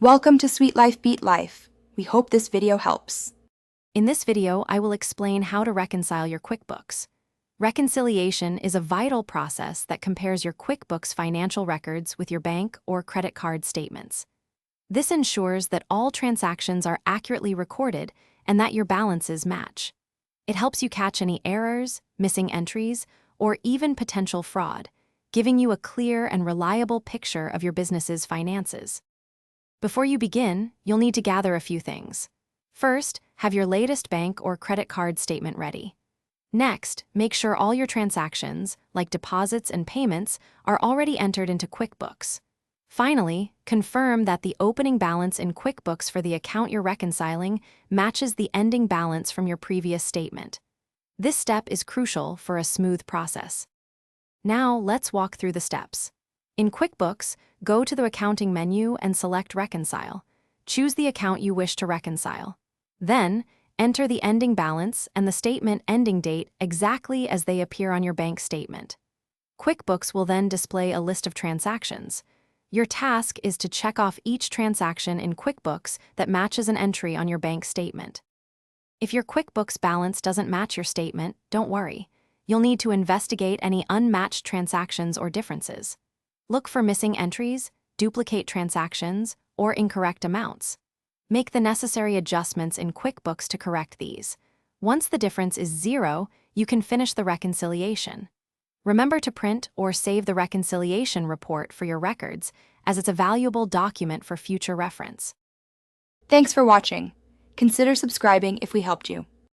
Welcome to Sweet Life Beat Life. We hope this video helps. In this video, I will explain how to reconcile your QuickBooks. Reconciliation is a vital process that compares your QuickBooks financial records with your bank or credit card statements. This ensures that all transactions are accurately recorded and that your balances match. It helps you catch any errors, missing entries, or even potential fraud, giving you a clear and reliable picture of your business's finances. Before you begin, you'll need to gather a few things. First, have your latest bank or credit card statement ready. Next, make sure all your transactions, like deposits and payments, are already entered into QuickBooks. Finally, confirm that the opening balance in QuickBooks for the account you're reconciling matches the ending balance from your previous statement. This step is crucial for a smooth process. Now, let's walk through the steps. In QuickBooks, go to the Accounting menu and select Reconcile. Choose the account you wish to reconcile. Then, enter the ending balance and the statement ending date exactly as they appear on your bank statement. QuickBooks will then display a list of transactions. Your task is to check off each transaction in QuickBooks that matches an entry on your bank statement. If your QuickBooks balance doesn't match your statement, don't worry. You'll need to investigate any unmatched transactions or differences. Look for missing entries, duplicate transactions, or incorrect amounts. Make the necessary adjustments in QuickBooks to correct these. Once the difference is 0, you can finish the reconciliation. Remember to print or save the reconciliation report for your records, as it's a valuable document for future reference. Thanks for watching. Consider subscribing if we helped you.